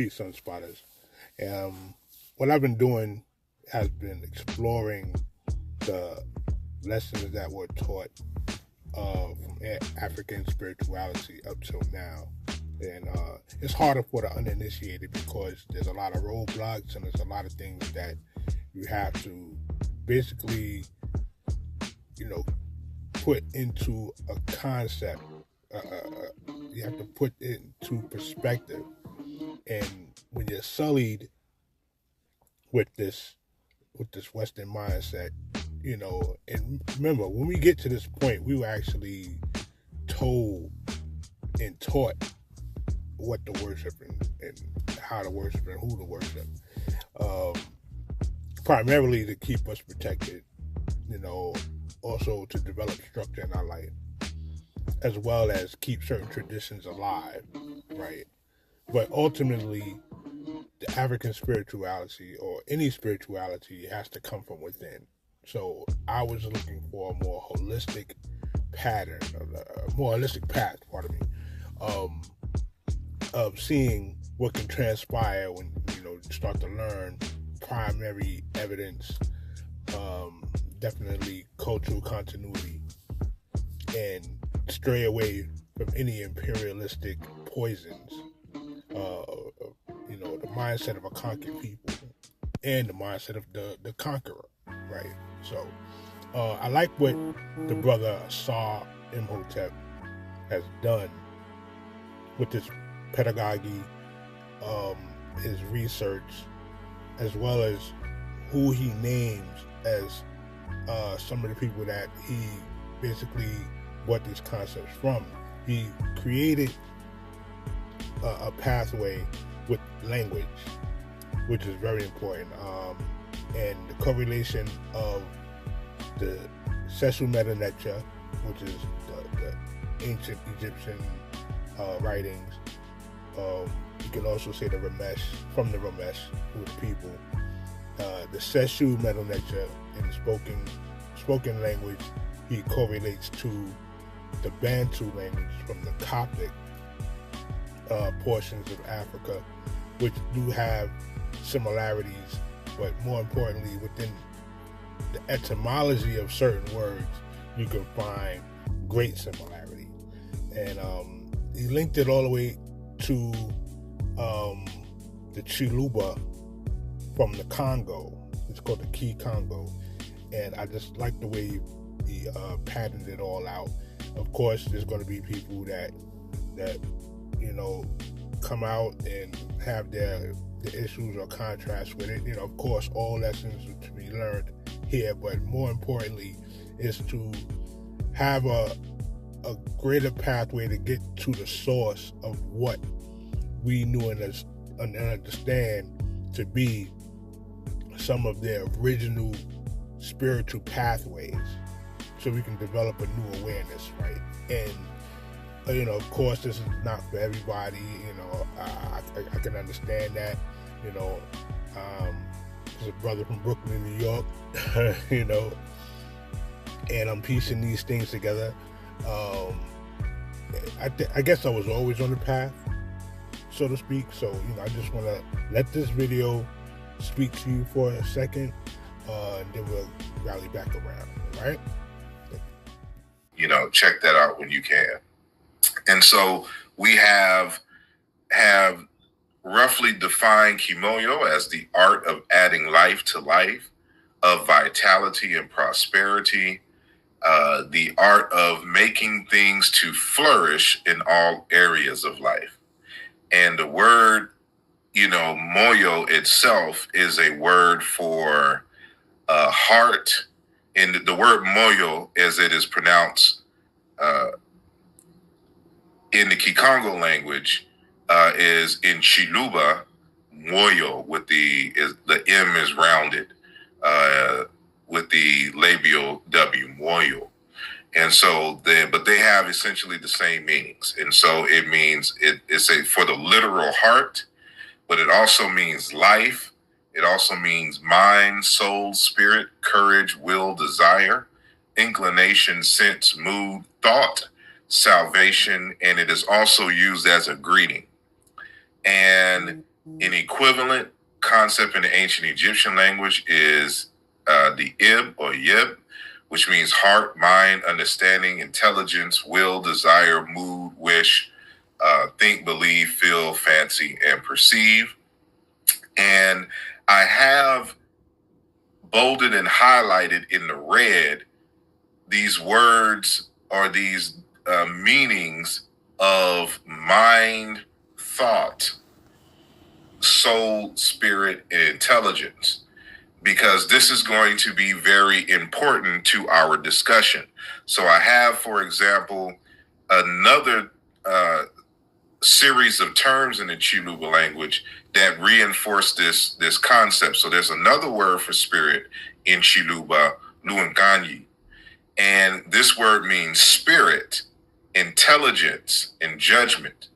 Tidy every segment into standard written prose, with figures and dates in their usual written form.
Peace, Sunspotters. What I've been doing has been exploring the lessons that were taught from African spirituality up till now. And it's harder for the uninitiated because there's a lot of roadblocks and there's a lot of things that you have to basically, put into a concept. You have to put it into perspective. And when you're sullied with this Western mindset, and remember, when we get to this point, we were actually told and taught what to worship and how to worship and who to worship, primarily to keep us protected, also to develop structure in our life, as well as keep certain traditions alive, right? But ultimately, the African spirituality or any spirituality has to come from within. So I was looking for a more holistic pattern, a more holistic path, of seeing what can transpire when you start to learn primary evidence, definitely cultural continuity, and stray away from any imperialistic poisons. The mindset of a conquered people and the mindset of the conqueror, right? So I like what the brother Saw Imhotep has done with his pedagogy, his research, as well as who he names as some of the people that he basically brought these concepts from. He created a pathway with language, which is very important, and the correlation of the Seshu Meta Necha, which is the ancient Egyptian writings. You can also say the Ramesh, from the Ramesh, who are the people. The Seshu Meta Necha in spoken language, he correlates to the Bantu language from the Coptic portions of Africa, which do have similarities, but more importantly, within the etymology of certain words, you can find great similarity. And he linked it all the way to the Chiluba from the Congo. It's called the Key Congo. And I just like the way he patterned it all out. Of course, there's going to be people that come out and have the issues or contrasts with it. Of course, all lessons are to be learned here, but more importantly is to have a greater pathway to get to the source of what we knew and understand to be some of their original spiritual pathways, so we can develop a new awareness, right? And of course, this is not for everybody. I can understand that. There's a brother from Brooklyn, New York, and I'm piecing these things together. I guess I was always on the path, so to speak. So, I just want to let this video speak to you for a second, and then we'll rally back around, all right? Check that out when you can. And so we have roughly defined Kimoyo as the art of adding life to life, of vitality and prosperity, the art of making things to flourish in all areas of life. And the word, moyo itself is a word for heart. And the word moyo, as it is pronounced in the Kikongo language, is in Chiluba, moyo, with the M is rounded, with the labial W, moyo. And so but they have essentially the same meanings. And so it means it's for the literal heart, but it also means life. It also means mind, soul, spirit, courage, will, desire, inclination, sense, mood, thought, salvation, and it is also used as a greeting. And An equivalent concept in the ancient Egyptian language is the ib or yib, which means heart, mind, understanding, intelligence, will, desire, mood, wish, think, believe, feel, fancy, and perceive. And I have bolded and highlighted in the red these words or these meanings of mind, thought, soul, spirit, and intelligence, because this is going to be very important to our discussion. So I have, for example, another series of terms in the Chiluba language that reinforce this concept. So there's another word for spirit in Chiluba, Luanganyi, and this word means spirit, intelligence, and judgment.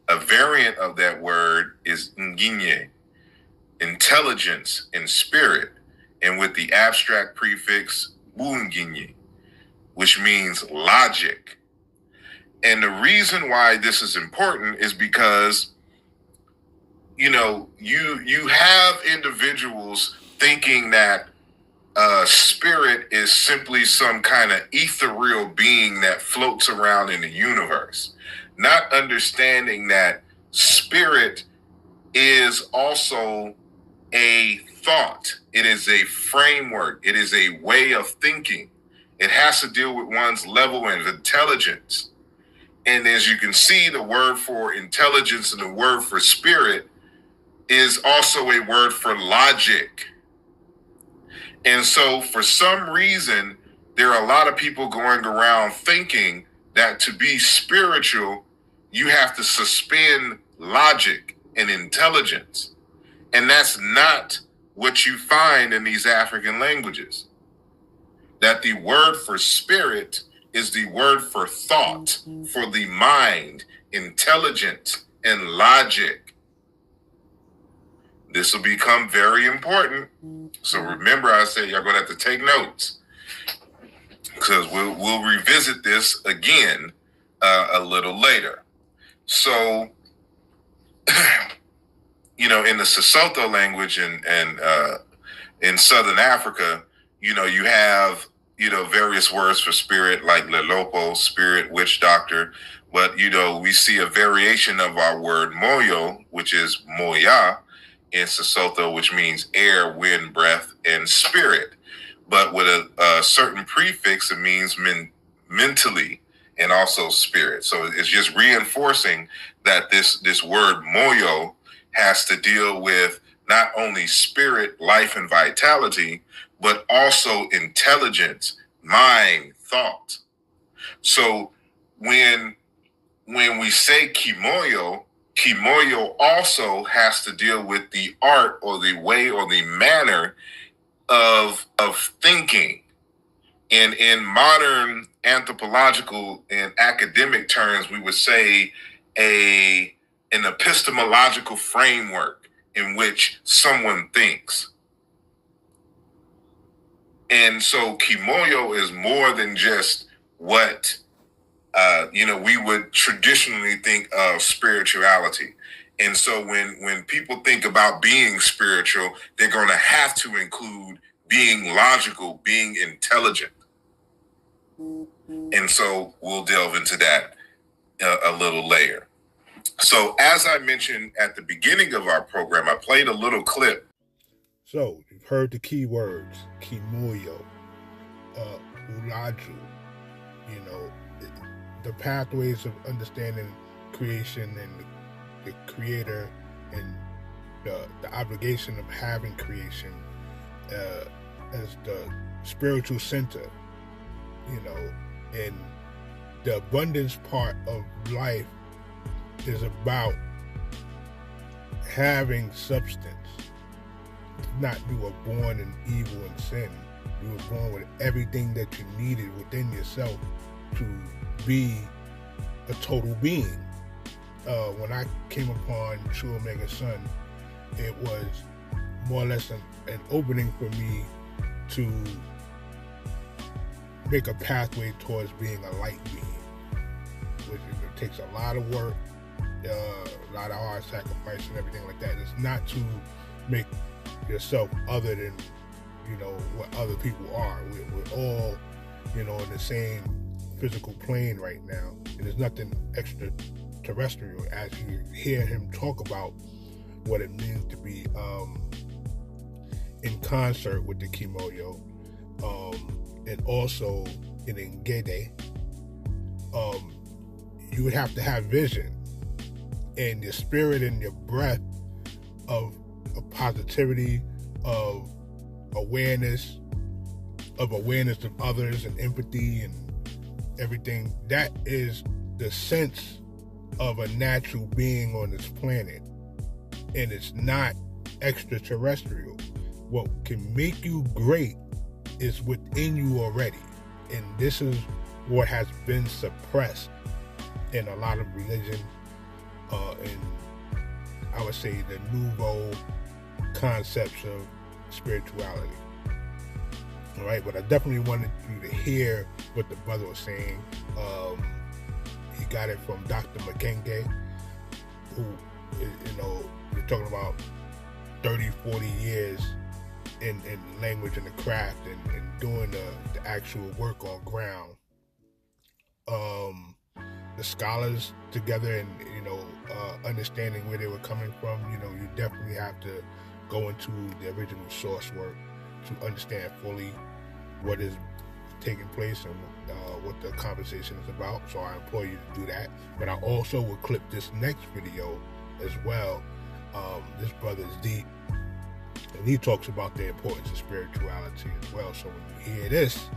A variant of that word is nginye, intelligence and spirit, and with the abstract prefix bunginye, which means logic. And the reason why this is important is because, you have individuals thinking that spirit is simply some kind of ethereal being that floats around in the universe, not understanding that spirit is also a thought. It is a framework. It is a way of thinking. It has to deal with one's level of intelligence. And as you can see, the word for intelligence and the word for spirit is also a word for logic. And so for some reason, there are a lot of people going around thinking that to be spiritual, you have to suspend logic and intelligence. And that's not what you find in these African languages. That the word for spirit is the word for thought, for the mind, intelligence, and logic. This will become very important. So remember, I said you're going to have to take notes, because we'll revisit this again a little later. So, in the Sesotho language and in Southern Africa, you have various words for spirit, like lelopo, spirit, witch doctor. But we see a variation of our word moyo, which is moya, in Sesotho, which means air, wind, breath, and spirit. But with a certain prefix, it means mentally and also spirit. So it's just reinforcing that this word moyo has to deal with not only spirit, life, and vitality, but also intelligence, mind, thought. So when we say kimoyo also has to deal with the art or the way or the manner of thinking. And in modern anthropological and academic terms, we would say an epistemological framework in which someone thinks. And so kimoyo is more than just what we would traditionally think of spirituality. And so when people think about being spiritual, they're going to have to include being logical, being intelligent. And so we'll delve into that a little later. So as I mentioned at the beginning of our program, I played a little clip. So you've heard the key words, kimoyo, ulaju, the pathways of understanding creation and the creator and the obligation of having creation as the spiritual center, and the abundance part of life is about having substance. Not you were born in evil and sin. You were born with everything that you needed within yourself to be a total being. When I came upon True Omega Sun, it was more or less an opening for me to make a pathway towards being a light being, which it takes a lot of work, a lot of hard sacrifice and everything like that. It's not to make yourself other than, what other people are. We're all, in the same physical plane right now. And there's nothing extraterrestrial as you hear him talk about what it means to be in concert with the Kimoyo, and also in Impede. You would have to have vision and your spirit and your breath of positivity, of awareness of others and empathy and everything. That is the sense of a natural being on this planet, and it's not extraterrestrial. What can make you great is within you already, and this is what has been suppressed in a lot of religion, and I would say the nouveau concepts of spirituality. All right, but I definitely wanted you to hear what the brother was saying. He got it from Dr. Makenge, who, we're talking about 30, 40 years in language and the craft and doing the actual work on ground. The scholars together and, understanding where they were coming from, you definitely have to go into the original source work to understand fully what is taking place and what the conversation is about. So I implore you to do that. But I also will clip this next video as well. This brother is deep, and he talks about the importance of spirituality as well. So when you hear this,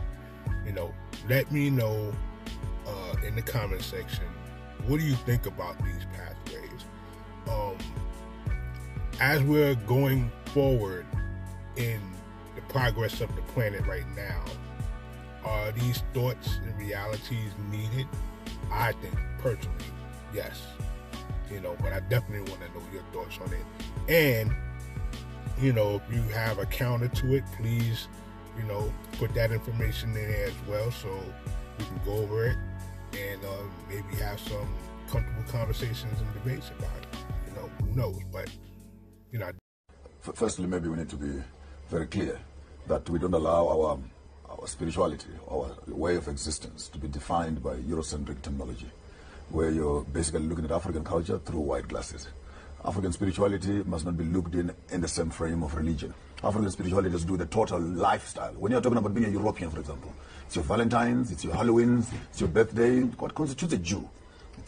let me know in the comment section, what do you think about these pathways? As we're going forward in the progress of the planet right now, are these thoughts and realities needed? I think personally, yes. But I definitely want to know your thoughts on it. And, if you have a counter to it, please, put that information in there as well so we can go over it and maybe have some comfortable conversations and debates about it. Who knows? But, Firstly, maybe we need to be very clear that we don't allow our spirituality, our way of existence to be defined by Eurocentric terminology, where you're basically looking at African culture through white glasses. African spirituality must not be looked in the same frame of religion. African spirituality is do the total lifestyle. When you're talking about being a European, for example, it's your Valentine's, it's your Halloween's, it's your birthday. What constitutes a Jew?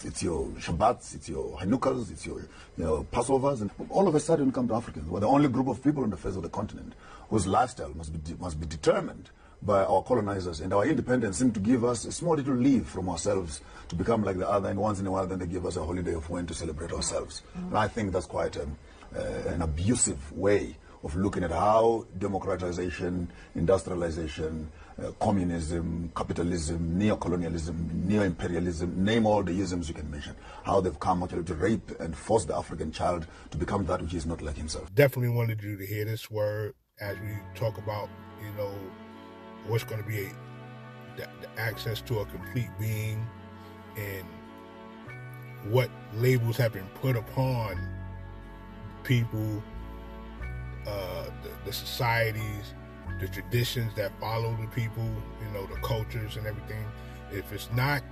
It's your Shabbats, it's your Hanukkahs, it's your Passovers, and all of a sudden when you come to Africans, we're the only group of people on the face of the continent whose lifestyle must be determined by our colonizers, and our independence seemed to give us a small little leave from ourselves to become like the other, and once in a while then they give us a holiday of when to celebrate ourselves. And I think that's quite an abusive way of looking at how democratization, industrialization, communism, capitalism, neocolonialism, neo-imperialism, name all the isms you can mention, how they've come actually to rape and force the African child to become that which is not like himself. Definitely wanted you to hear this word as we talk about, what's going to be the access to a complete being and what labels have been put upon people, the societies, the traditions that follow the people, the cultures and everything. If it's not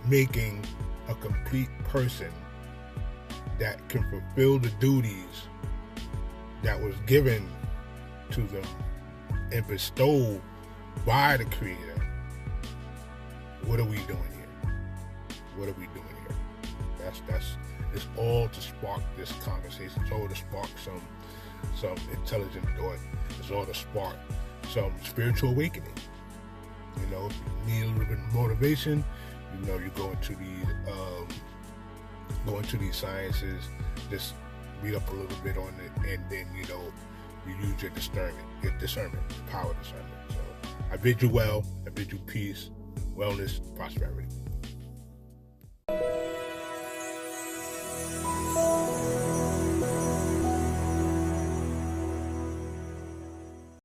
making a complete person that can fulfill the duties that was given to them and bestowed by the Creator, what are we doing here? What are we doing here? It's all to spark this conversation. It's all to spark some intelligent thought. It's all to spark some spiritual awakening. If you need a little bit of motivation, you go into these sciences, just read up a little bit on it, and then you use your discernment, power discernment. So I bid you well, I bid you peace, wellness, prosperity.